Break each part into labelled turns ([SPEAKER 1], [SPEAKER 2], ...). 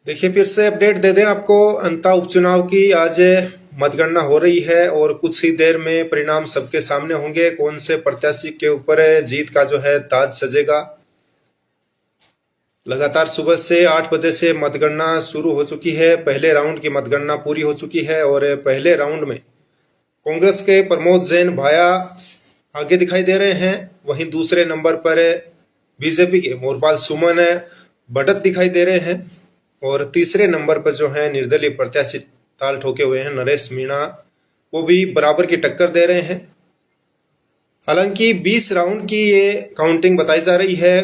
[SPEAKER 1] देखिए फिर से अपडेट दे दें आपको अंता उपचुनाव की। आज मतगणना हो रही है और कुछ ही देर में परिणाम सबके सामने होंगे। कौन से प्रत्याशी के ऊपर जीत का जो है ताज सजेगा। लगातार सुबह से 8 बजे से मतगणना शुरू हो चुकी है। पहले राउंड की मतगणना पूरी हो चुकी है और पहले राउंड में कांग्रेस के प्रमोद जैन भाया आगे दिखाई दे रहे हैं। वहीं दूसरे नंबर पर बीजेपी के मोरपाल सुमन बढ़त दिखाई दे रहे हैं और तीसरे नंबर पर जो है निर्दलीय प्रत्याशी ताल ठोके हुए हैं नरेश मीणा, वो भी बराबर की टक्कर दे रहे हैं। हालांकि 20 राउंड की ये काउंटिंग बताई जा रही है,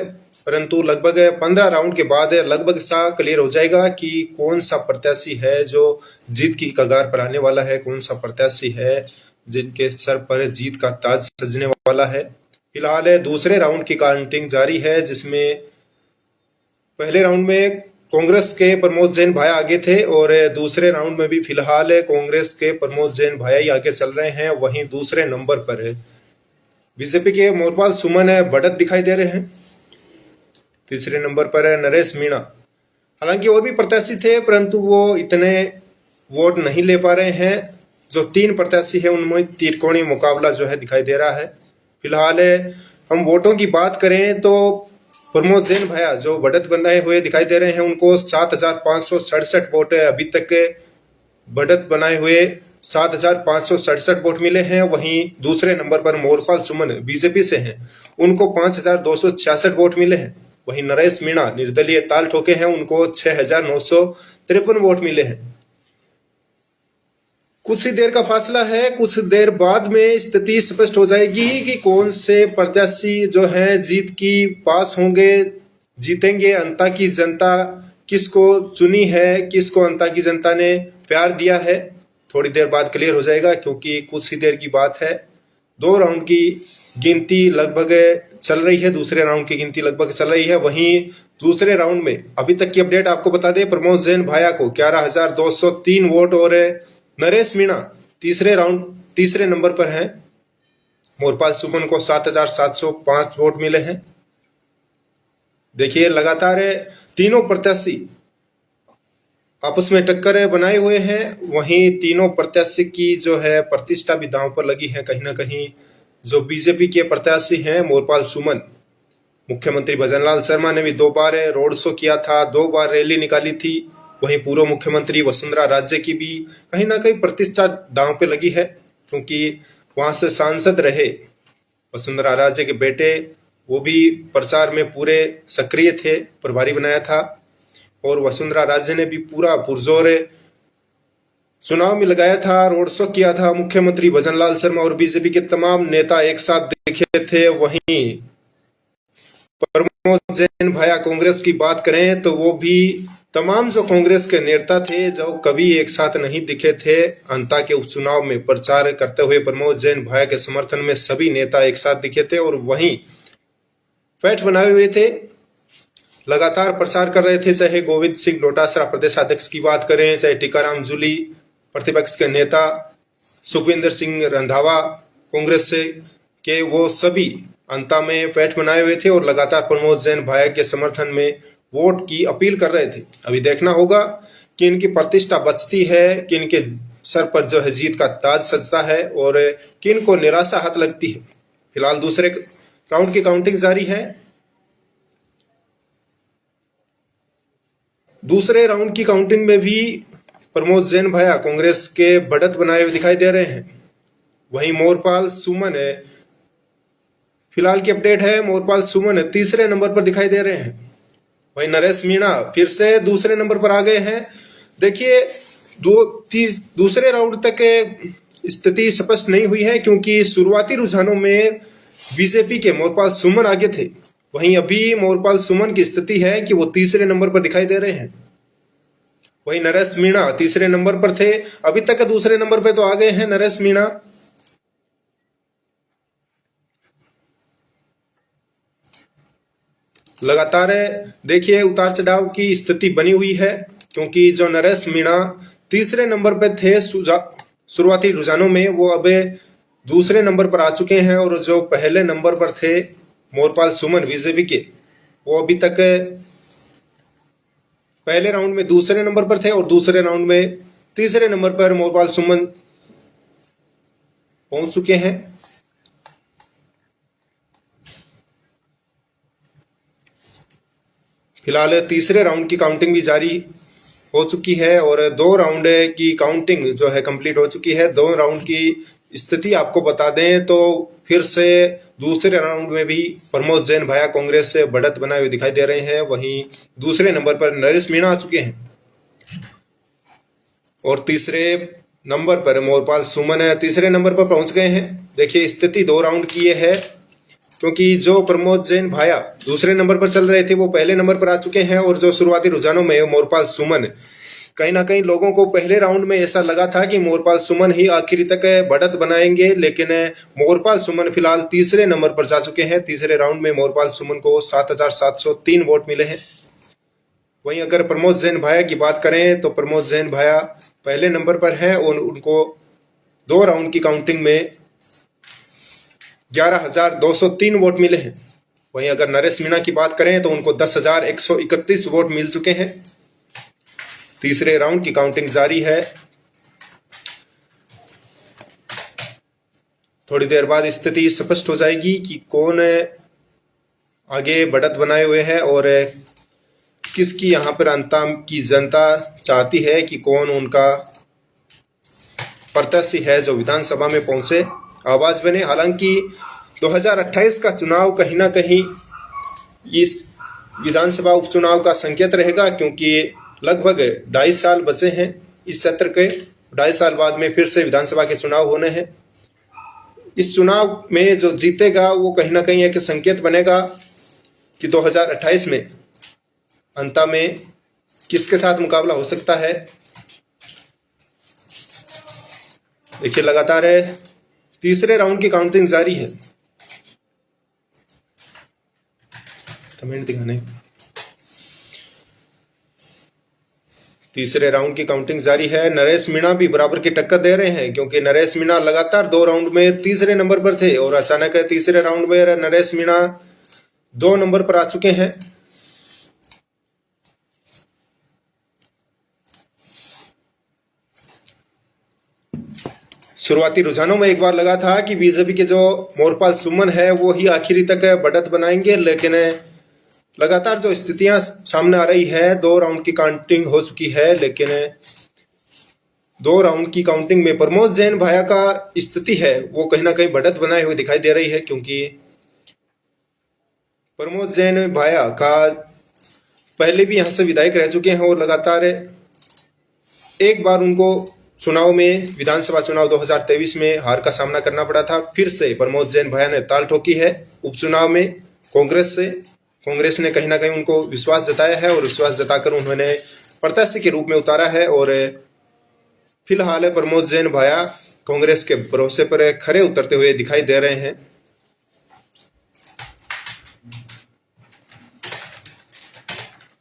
[SPEAKER 1] परंतु लगभग 15 राउंड के बाद लगभग सा क्लियर हो जाएगा कि कौन सा प्रत्याशी है जो जीत की कगार पर आने वाला है, कौन सा प्रत्याशी है जिनके सर पर जीत का ताज सजने वाला है। फिलहाल दूसरे राउंड की काउंटिंग जारी है, जिसमें पहले राउंड में कांग्रेस के प्रमोद जैन भाई आगे थे और दूसरे राउंड में भी फिलहाल कांग्रेस के प्रमोद जैन भाई ही आगे चल रहे हैं। वहीं दूसरे नंबर पर बीजेपी के मोरपाल सुमन बढ़त दिखाई दे रहे हैं। तीसरे नंबर पर नरेश मीणा। हालांकि और भी प्रत्याशी थे परंतु वो इतने वोट नहीं ले पा रहे हैं। जो 3 प्रत्याशी है उनमें त्रिकोणीय मुकाबला जो है दिखाई दे रहा है। फिलहाल हम वोटों की बात करें तो प्रमोद जैन भैया जो बढ़त बनाए हुए दिखाई दे रहे हैं, उनको 7,567 वोट अभी तक बढ़त बनाए हुए 7,567 वोट मिले हैं। वहीं दूसरे नंबर पर मोरपाल सुमन बीजेपी से हैं, उनको 5,266 वोट मिले हैं। वहीं नरेश मीणा निर्दलीय ताल ठोके हैं, उनको 6,953 वोट मिले हैं। कुछ ही देर का फासला है, कुछ देर बाद में स्थिति स्पष्ट हो जाएगी कि कौन से प्रत्याशी जो है जीत की पास होंगे, जीतेंगे। अंता की जनता किसको चुनी है, किसको अंता की जनता ने प्यार दिया है, थोड़ी देर बाद क्लियर हो जाएगा, क्योंकि कुछ ही देर की बात है। 2 राउंड की गिनती लगभग चल रही है, दूसरे राउंड की गिनती लगभग चल रही है। वहीं दूसरे राउंड में अभी तक की अपडेट आपको बता दें, प्रमोद जैन भाया को 11,203 वोट और नरेश मीणा तीसरे नंबर पर है। मोरपाल सुमन को 7,705 वोट मिले हैं। देखिए लगातार तीनों प्रत्याशी आपस में टक्कर बनाए हुए हैं। वहीं तीनों प्रत्याशी की जो है प्रतिष्ठा भी दांव पर लगी है कहीं ना कहीं। जो बीजेपी के प्रत्याशी हैं मोरपाल सुमन, मुख्यमंत्री भजनलाल शर्मा ने भी 2 बार रोड शो किया था, 2 बार रैली निकाली थी। वहीं पूर्व मुख्यमंत्री वसुंधरा राजे की भी कहीं ना कहीं प्रतिष्ठा दांव पे लगी है, क्योंकि वहां से सांसद रहे वसुंधरा राजे के बेटे, वो भी प्रचार में पूरे सक्रिय थे, प्रभारी बनाया था। और वसुंधरा राजे ने भी पूरा पुरजोर चुनाव में लगाया था, रोड शो किया था। मुख्यमंत्री भजनलाल शर्मा और बीजेपी के तमाम नेता एक साथ दिखे थे। वहीं प्रमोद जैन भाया कांग्रेस की बात करें तो वो भी तमाम जो कांग्रेस के नेता थे जो कभी एक साथ नहीं दिखे थे, अंता के उपचुनाव में प्रचार करते हुए प्रमोद जैन भाया के समर्थन में सभी नेता एक साथ दिखे थे और वहीं पैठ बनाए हुए थे, लगातार प्रचार कर रहे थे। चाहे गोविंद सिंह डोटासरा प्रदेशाध्यक्ष की बात करें, चाहे टीकाराम जूली प्रतिपक्ष के नेता, सुखविंदर सिंह रंधावा कांग्रेस से के, वो सभी अंता में पैठ बनाए हुए थे और लगातार प्रमोद जैन भाया के समर्थन में वोट की अपील कर रहे थे। अभी देखना होगा कि इनकी प्रतिष्ठा बचती है, कि इनके सर पर जो है जीत का ताज सजता है और किन को निराशा हाथ लगती है। फिलहाल दूसरे राउंड की काउंटिंग जारी है। दूसरे राउंड की काउंटिंग में भी प्रमोद जैन भाया कांग्रेस के बढ़त बनाए हुए दिखाई दे रहे हैं। वहीं मोरपाल सुमन है, फिलहाल की अपडेट है, मोरपाल सुमन तीसरे नंबर पर दिखाई दे रहे हैं। वहीं नरेश मीणा फिर से दूसरे नंबर पर आ गए हैं। देखिए दूसरे राउंड तक स्थिति स्पष्ट नहीं हुई है, क्योंकि शुरुआती रुझानों में बीजेपी के मोरपाल सुमन आगे थे। वहीं अभी मोरपाल सुमन की स्थिति है कि वो तीसरे नंबर पर दिखाई दे रहे हैं। वहीं नरेश मीणा तीसरे नंबर पर थे, अभी तक दूसरे नंबर पर तो आ गए हैं नरेश मीणा। लगातार देखिए उतार चढ़ाव की स्थिति बनी हुई है, क्योंकि जो नरेश मीणा तीसरे नंबर पर थे शुरुआती रुझानों में, वो अब दूसरे नंबर पर आ चुके हैं। और जो पहले नंबर पर थे मोरपाल सुमन बीजेपी के, वो अभी तक पहले राउंड में दूसरे नंबर पर थे और दूसरे राउंड में तीसरे नंबर पर मोरपाल सुमन पहुंच चुके हैं। फिलहाल तीसरे राउंड की काउंटिंग भी जारी हो चुकी है और 2 राउंड की काउंटिंग जो है कंप्लीट हो चुकी है। 2 राउंड की स्थिति आपको बता दें तो फिर से दूसरे राउंड में भी प्रमोद जैन भाया कांग्रेस से बढ़त बनाए हुए दिखाई दे रहे हैं। वहीं दूसरे नंबर पर नरेश मीणा आ चुके हैं और तीसरे नंबर पर मोरपाल सुमन तीसरे नंबर पर पहुंच गए हैं। देखिए स्थिति 2 राउंड की ये है, क्योंकि जो प्रमोद जैन भाया दूसरे नंबर पर चल रहे थे वो पहले नंबर पर आ चुके हैं और जो शुरुआती रुझानों में मोरपाल सुमन, कहीं ना कहीं लोगों को पहले राउंड में ऐसा लगा था कि मोरपाल सुमन ही आखिरी तक बढ़त बनाएंगे, लेकिन मोरपाल सुमन फिलहाल तीसरे नंबर पर जा चुके हैं। तीसरे राउंड में मोरपाल सुमन को 7,703 वोट मिले हैं। वहीं अगर प्रमोद जैन भाया की बात करें तो प्रमोद जैन भाया पहले नंबर पर हैं और उनको 2 राउंड की काउंटिंग में 11,203 वोट मिले हैं। वहीं अगर नरेश मीणा की बात करें तो उनको 10,131 वोट मिल चुके हैं। तीसरे राउंड की काउंटिंग जारी है। थोड़ी देर बाद स्थिति स्पष्ट हो जाएगी कि कौन आगे बढ़त बनाए हुए है और किसकी यहां पर अंतम की जनता चाहती है कि कौन उनका प्रत्याशी है जो विधानसभा में पहुंचे, आवाज बने। हालांकि 2028 का चुनाव कहीं ना कहीं इस विधानसभा उपचुनाव का संकेत रहेगा, क्योंकि लगभग 2.5 साल बचे हैं इस सत्र के। 2.5 साल बाद में फिर से विधानसभा के चुनाव होने हैं। इस चुनाव में जो जीतेगा वो कहीं ना कहीं एक संकेत बनेगा कि 2028 में अंत में किसके साथ मुकाबला हो सकता है। देखिए लगातार तीसरे राउंड की काउंटिंग जारी है। कमेंट दिखाने। तीसरे राउंड की काउंटिंग जारी है। नरेश मीणा भी बराबर की टक्कर दे रहे हैं, क्योंकि नरेश मीणा लगातार 2 राउंड में तीसरे नंबर पर थे और अचानक तीसरे राउंड में नरेश मीणा 2 नंबर पर आ चुके हैं। शुरुआती रुझानों में एक बार लगा था कि बीजेपी के जो मोरपाल सुमन है वो ही आखिरी तक बढ़त बनाएंगे, लेकिन लगातार जो स्थितियां सामने आ रही है, 2 राउंड की काउंटिंग हो चुकी है, लेकिन 2 राउंड की काउंटिंग में प्रमोद जैन भाया का स्थिति है वो कहीं ना कहीं बढ़त बनाए हुए दिखाई दे रही है, क्योंकि प्रमोद जैन भाया का पहले भी यहां से विधायक रह चुके हैं और लगातार एक बार उनको चुनाव में विधानसभा चुनाव 2023 में हार का सामना करना पड़ा था। फिर से प्रमोद जैन भाया ने ताल ठोकी है उपचुनाव में कांग्रेस से। कांग्रेस ने कहीं ना कहीं उनको विश्वास जताया है और विश्वास जताकर उन्होंने प्रत्याशी के रूप में उतारा है और फिलहाल प्रमोद जैन भाया कांग्रेस के भरोसे पर खरे उतरते हुए दिखाई दे रहे हैं।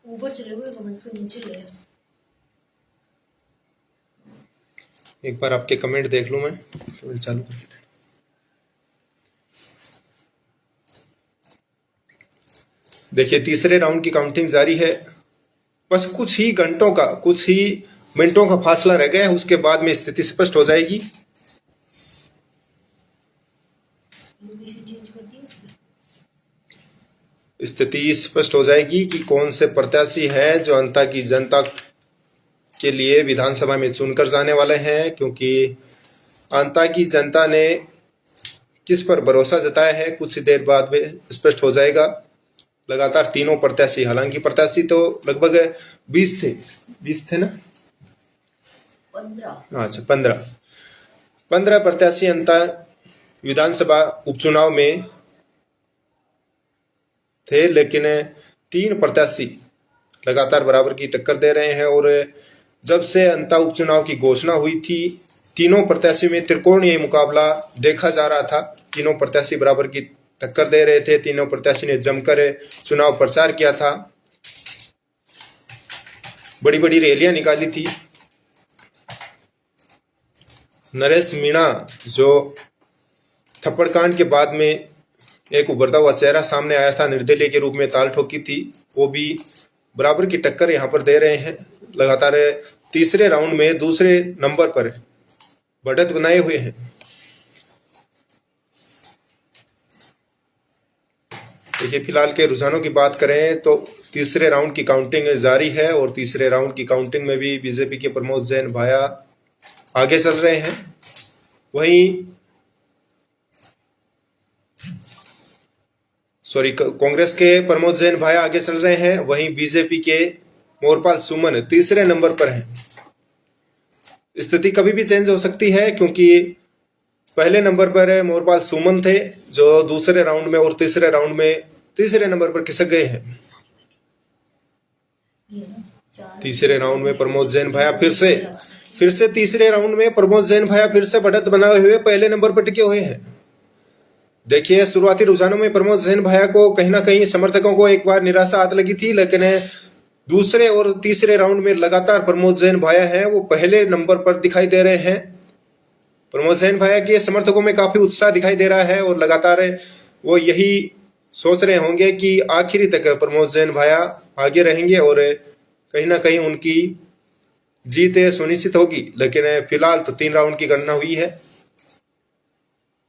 [SPEAKER 1] ऊपर चले गए कमेंट से नीचे ले। एक बार आपके कमेंट देख लूं मैं, तो चालू कर। देखिए तीसरे राउंड की काउंटिंग जारी है। बस कुछ ही मिनटों का फासला रह गया है, उसके बाद में स्थिति स्पष्ट हो जाएगी। स्थिति स्पष्ट हो जाएगी कि कौन से प्रत्याशी है जो अंता की जनता के लिए विधानसभा में चुनकर जाने वाले हैं, क्योंकि अंता की जनता ने किस पर भरोसा जताया है कुछ देर बाद में स्पष्ट हो जाएगा। लगातार तीनों प्रत्याशी, हालांकि प्रत्याशी तो लगभग 20 थे ना, 15। अच्छा 15 प्रत्याशी अंता विधानसभा उपचुनाव में थे, लेकिन 3 प्रत्याशी लगातार बराबर की टक्कर दे रहे हैं। और जब से अंता उपचुनाव की घोषणा हुई थी, तीनों प्रत्याशी में त्रिकोणीय मुकाबला देखा जा रहा था। तीनों प्रत्याशी बराबर की टक्कर दे रहे थे। तीनों प्रत्याशी ने जमकर चुनाव प्रचार किया था, बड़ी बड़ी रैलियां निकाली थी। नरेश मीणा जो थप्पड़ कांड के बाद में एक उभरता हुआ चेहरा सामने आया था, निर्दलीय के रूप में ताल ठोकी थी, वो भी बराबर की टक्कर यहाँ पर दे रहे हैं। लगातार तीसरे राउंड में दूसरे नंबर पर बढ़त बनाए हुए हैं। देखिए फिलहाल के रुझानों की बात करें तो तीसरे राउंड की काउंटिंग जारी है और तीसरे राउंड की काउंटिंग में भी बीजेपी के प्रमोद जैन भाया आगे चल रहे हैं। कांग्रेस के प्रमोद जैन भाया आगे चल रहे हैं, वहीं बीजेपी के मोरपाल सुमन तीसरे नंबर पर हैं। स्थिति कभी भी चेंज हो सकती है क्योंकि पहले नंबर पर मोरपाल सुमन थे जो दूसरे राउंड में और तीसरे राउंड में तीसरे नंबर पर खिसक गए हैं। तीसरे राउंड में प्रमोद जैन भाया फिर से तीसरे राउंड में प्रमोद जैन भाया फिर से बढ़त बनाए हुए पहले नंबर पर टिके हुए हैं। देखिए शुरुआती रुझानों में प्रमोद जैन भाया को कहीं ना कहीं समर्थकों को एक बार निराशा आने लगी थी, लेकिन दूसरे और तीसरे राउंड में लगातार प्रमोद जैन भाया है वो पहले नंबर पर दिखाई दे रहे हैं। प्रमोद जैन भाया के समर्थकों में काफी उत्साह दिखाई दे रहा है और लगातार वो यही सोच रहे होंगे कि आखिरी तक प्रमोद जैन भाया आगे रहेंगे और कहीं ना कहीं उनकी जीत सुनिश्चित होगी। लेकिन फिलहाल तो 3 राउंड की गणना हुई है,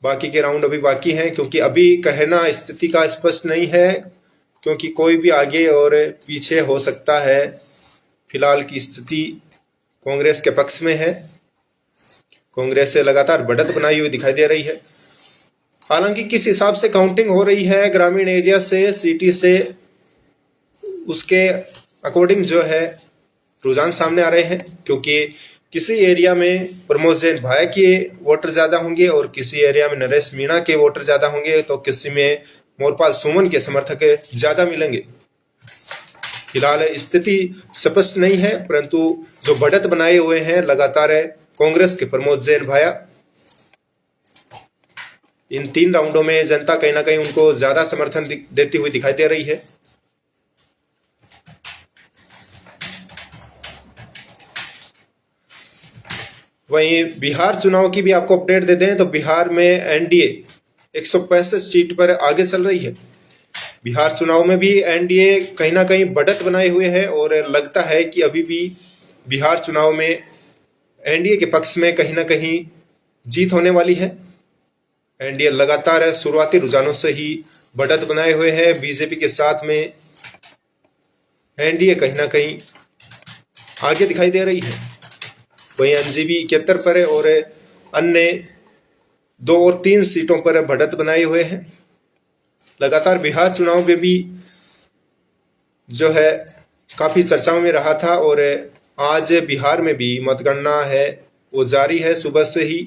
[SPEAKER 1] बाकी के राउंड अभी बाकी हैं क्योंकि अभी कहना स्थिति का स्पष्ट नहीं है क्योंकि कोई भी आगे और पीछे हो सकता है। फिलहाल की स्थिति कांग्रेस के पक्ष में है। कांग्रेस से लगातार बढ़त बनाई हुई दिखाई दे रही है। हालांकि किस हिसाब से काउंटिंग हो रही है ग्रामीण एरिया से सिटी से, उसके अकॉर्डिंग जो है रुझान सामने आ रहे हैं क्योंकि किसी एरिया में प्रमोद जैन भाया के वोटर ज्यादा होंगे और किसी एरिया में नरेश मीणा के वोटर ज्यादा होंगे तो किसी में मोरपाल सुमन के समर्थक ज्यादा मिलेंगे। फिलहाल स्थिति स्पष्ट नहीं है, परंतु जो बढ़त बनाए हुए हैं लगातार कांग्रेस के प्रमोद जैन भाया, इन 3 राउंडों में जनता कहीं ना कहीं उनको ज्यादा समर्थन देती हुई दिखाई दे रही है। वहीं बिहार चुनाव की भी आपको अपडेट देते हैं तो बिहार में एनडीए 165 सीट पर आगे चल रही है। बिहार चुनाव में भी एनडीए कहीं ना कहीं बढ़त बनाए हुए है और लगता है कि अभी भी बिहार चुनाव में एनडीए के पक्ष में कहीं ना कहीं जीत होने वाली है। एनडीए लगातार शुरुआती रुझानों से ही बढ़त बनाए हुए है। बीजेपी के साथ में एनडीए कहीं ना कहीं आगे दिखाई दे रही है। वहीं एनजीबी 71 पर है और अन्य 2 और 3 सीटों पर बढ़त बनाए हुए हैं। लगातार बिहार चुनाव में भी जो है काफी चर्चाओं में रहा था और आज बिहार में भी मतगणना है वो जारी है। सुबह से ही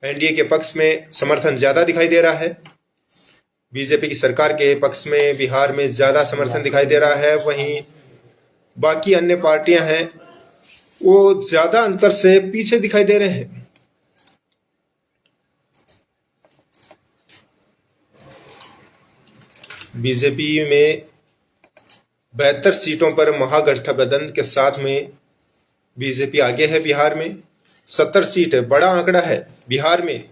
[SPEAKER 1] एनडीए के पक्ष में समर्थन ज्यादा दिखाई दे रहा है। बीजेपी की सरकार के पक्ष में बिहार में ज्यादा समर्थन दिखाई दे रहा है। वहीं बाकी अन्य पार्टियां हैं वो ज्यादा अंतर से पीछे दिखाई दे रहे हैं। बीजेपी में 72 सीटों पर महागठबंधन के साथ में बीजेपी आगे है। बिहार में 70 सीट है, बड़ा आंकड़ा है। बिहार में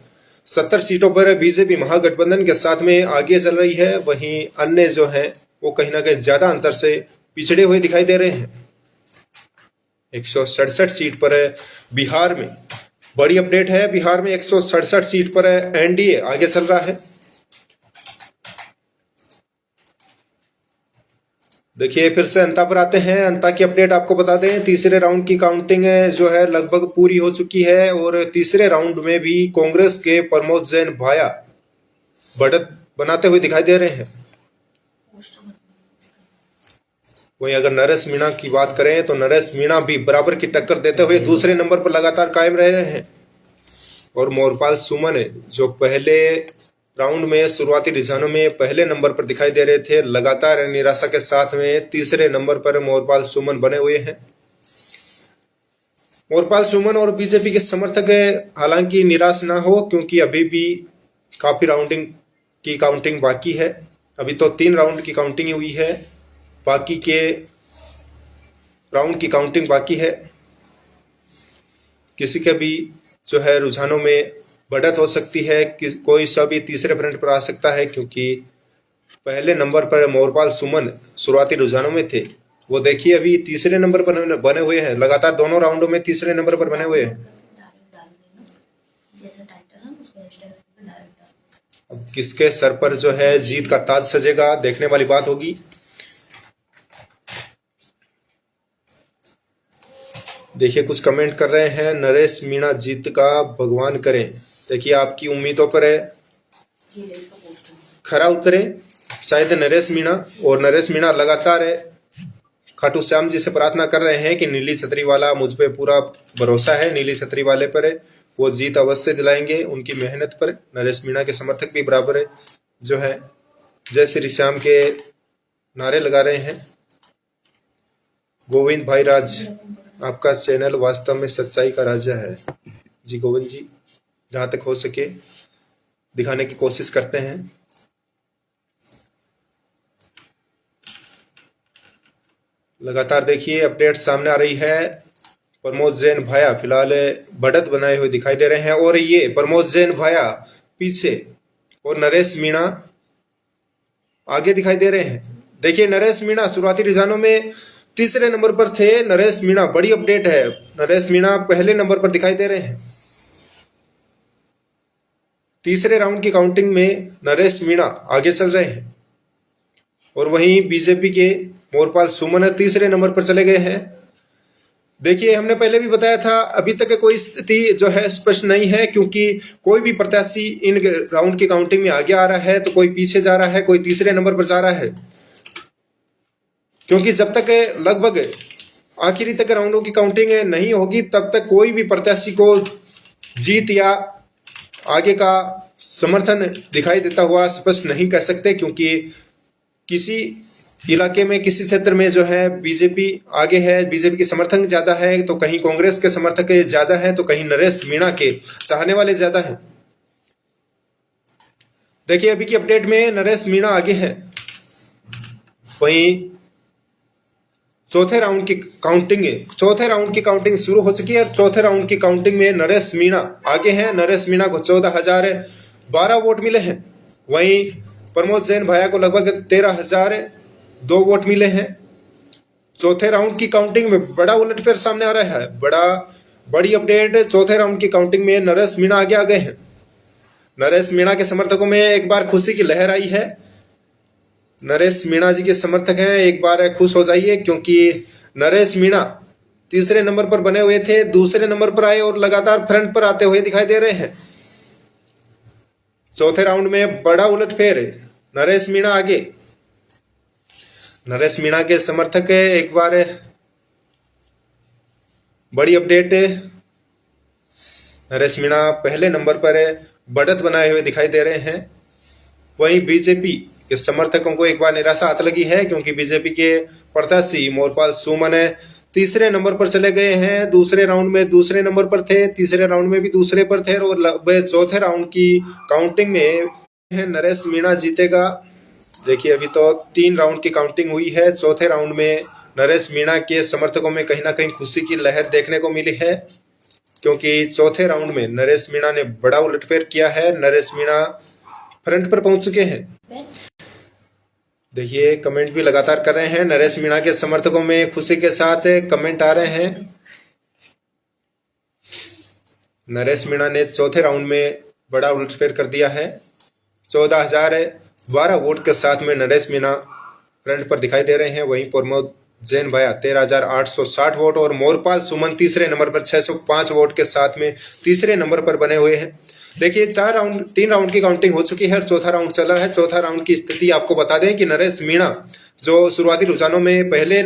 [SPEAKER 1] 70 सीटों पर बीजेपी महागठबंधन के साथ में आगे चल रही है। वहीं अन्य जो है वो कहीं ना कहीं ज्यादा अंतर से पिछड़े हुए दिखाई दे रहे हैं। 167 सीट पर बिहार में बड़ी अपडेट है। बिहार में 167 सीट पर एनडीए आगे चल रहा है। देखिए फिर से अंता पर आते हैं। अंता की अपडेट आपको बता दें, तीसरे राउंड की काउंटिंग जो है लगभग पूरी हो चुकी है और तीसरे राउंड में भी कांग्रेस के प्रमोद जैन भाया बढ़त बनाते हुए दिखाई दे रहे हैं। वहीं अगर नरेश मीणा की बात करें तो नरेश मीणा भी बराबर की टक्कर देते हुए दूसरे नंबर पर लगातार कायम रह रहे हैं और मोरपाल सुमन जो पहले राउंड में शुरुआती रुझानों में पहले नंबर पर दिखाई दे रहे थे, लगातार निराशा के साथ में तीसरे नंबर पर मोरपाल सुमन बने हुए हैं। मोरपाल सुमन और बीजेपी के समर्थक हालांकि निराश ना हो क्योंकि अभी भी काफी राउंडिंग की काउंटिंग बाकी है। अभी तो 3 राउंड की काउंटिंग हुई है, बाकी के राउंड की काउंटिंग बाकी है। किसी के भी जो है रुझानों में बढ़त हो सकती है, कोई सा भी तीसरे फ्रंट पर आ सकता है क्योंकि पहले नंबर पर मोरपाल सुमन शुरुआती रुझानों में थे वो देखिए अभी तीसरे नंबर पर बने हुए हैं, लगातार दोनों राउंडों में तीसरे नंबर पर बने हुए हैं। अब किसके सर पर जो है जीत का ताज सजेगा, देखने वाली बात होगी। देखिए कुछ कमेंट कर रहे हैं, नरेश मीणा जीत का भगवान करे। देखिए आपकी उम्मीदों पर है खरा उतरे शायद नरेश मीणा। और नरेश मीणा लगातार खाटू श्याम जी से प्रार्थना कर रहे हैं कि नीली छतरी वाला, मुझ पे पूरा भरोसा है नीली छतरी वाले पर है, वो जीत अवश्य दिलाएंगे उनकी मेहनत पर। नरेश मीणा के समर्थक भी बराबर जो है जय श्री श्याम के नारे लगा रहे हैं। गोविंद भाई राज, आपका चैनल वास्तव में सच्चाई का राजा है। जी गोविंद जी, जहां तक हो सके दिखाने की कोशिश करते हैं। लगातार देखिए अपडेट सामने आ रही है। प्रमोद जैन भाया फिलहाल बढ़त बनाए हुए दिखाई दे रहे हैं और ये प्रमोद जैन भाया पीछे और नरेश मीणा आगे दिखाई दे रहे हैं। देखिए नरेश मीणा शुरुआती रुझानों में तीसरे नंबर पर थे। नरेश मीणा, बड़ी अपडेट है, नरेश मीणा पहले नंबर पर दिखाई दे रहे हैं। तीसरे राउंड की काउंटिंग में नरेश मीणा आगे चल रहे हैं और वहीं बीजेपी के मोरपाल सुमन तीसरे नंबर पर चले गए हैं। देखिए हमने पहले भी बताया था, अभी तक कोई स्थिति जो है स्पष्ट नहीं है, क्योंकि कोई भी प्रत्याशी इन राउंड की काउंटिंग में आगे आ रहा है तो कोई पीछे जा रहा है, कोई तीसरे नंबर पर जा रहा है। क्योंकि जब तक लगभग आखिरी तक राउंडों की काउंटिंग नहीं होगी तब तक कोई भी प्रत्याशी को जीत या आगे का समर्थन दिखाई देता हुआ स्पष्ट नहीं कह सकते, क्योंकि किसी इलाके में, किसी क्षेत्र में जो है बीजेपी आगे है, बीजेपी के समर्थक ज्यादा है, तो कहीं कांग्रेस के समर्थक ज्यादा है, तो कहीं नरेश मीणा के चाहने वाले ज्यादा है। देखिए अभी की अपडेट में नरेश मीणा आगे है। वहीं चौथे राउंड की काउंटिंग शुरू हो चुकी है और चौथे राउंड की काउंटिंग में नरेश मीणा आगे हैं। नरेश मीणा को 14,012 वोट मिले हैं। वहीं प्रमोद जैन भाया को लगभग 13,002 वोट मिले हैं। चौथे राउंड की काउंटिंग में बड़ा उलटफेर सामने आ रहा है, बड़ी अपडेट। चौथे राउंड की काउंटिंग में नरेश मीणा आगे आ गए हैं। नरेश मीणा के समर्थकों में एक बार खुशी की लहर आई है। नरेश मीणा जी के समर्थक हैं, एक बार खुश हो जाइए, क्योंकि नरेश मीणा तीसरे नंबर पर बने हुए थे, दूसरे नंबर पर आए और लगातार फ्रंट पर आते हुए दिखाई दे रहे हैं। चौथे राउंड में बड़ा उलटफेर, नरेश मीणा आगे। नरेश मीणा के समर्थक एक बार बड़ी अपडेट, नरेश मीणा पहले नंबर पर बढ़त बनाए हुए दिखाई दे रहे हैं। वहीं बीजेपी के समर्थकों को एक बार निराशा हाथ लगी है, क्योंकि बीजेपी के प्रत्याशी मोरपाल सुमन तीसरे नंबर पर चले गए हैं। दूसरे राउंड में दूसरे नंबर पर थे, तीसरे राउंड में भी दूसरे पर थे और चौथे राउंड की काउंटिंग में नरेश मीणा जीतेगा। देखिए अभी तो 3 राउंड की काउंटिंग हुई है। चौथे राउंड में नरेश मीणा के समर्थकों में कहीं ना कहीं खुशी की लहर देखने को मिली है, क्योंकि चौथे राउंड में नरेश मीणा ने बड़ा उलटफेर किया है। नरेश मीणा फ्रंट पर पहुंच चुके हैं। देखिए कमेंट भी लगातार कर रहे हैं, नरेश मीणा के समर्थकों में खुशी के साथ कमेंट आ रहे हैं। नरेश मीणा ने चौथे राउंड में बड़ा उलटफेर कर दिया है। 14,012 वोट के साथ में नरेश मीणा फ्रंट पर दिखाई दे रहे हैं। वहीं प्रमोद जैन भाया 13,860 वोट और मोरपाल सुमन तीसरे नंबर पर 605 वोट के साथ में तीसरे नंबर पर बने हुए हैं। देखिए 3 राउंड की काउंटिंग हो चुकी है, चौथा राउंड चल रहा है। चौथा राउंड की स्थिति आपको बता दें कि नरेश मीणा जो शुरुआती रुझानों में पहले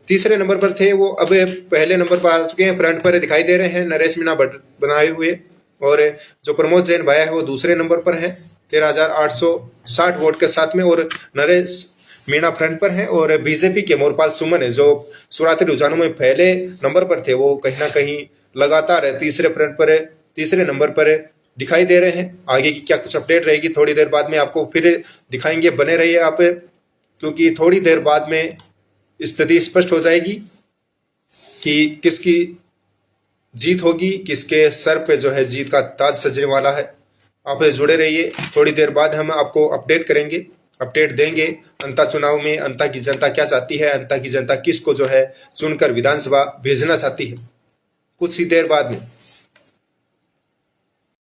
[SPEAKER 1] तीसरे नंबर पर थे, वो अब पहले नंबर पर आ चुके हैं, फ्रंट पर दिखाई दे रहे हैं नरेश मीणा बनाए हुए। और जो प्रमोद जैन भाया है वो दूसरे नंबर पर है 13,860 वोट के साथ में, और नरेश मीणा फ्रंट पर है। और बीजेपी के मोरपाल सुमन है जो शुरुआती रुझानों में पहले नंबर पर थे, वो कहीं ना कहीं लगातार तीसरे नंबर पर दिखाई दे रहे हैं। आगे की क्या कुछ अपडेट रहेगी थोड़ी देर बाद में आपको फिर दिखाएंगे, बने रहिए आप, क्योंकि थोड़ी देर बाद में स्थिति स्पष्ट हो जाएगी कि किसकी जीत होगी, किसके सर पे जो है जीत का ताज सजने वाला है। आप जुड़े रहिए, थोड़ी देर बाद हम आपको अपडेट करेंगे। अपडेट देंगे। अंता चुनाव में अंता की जनता क्या चाहती है, अंता की जनता किसको जो है चुनकर विधानसभा भेजना चाहती है, कुछ ही देर बाद में।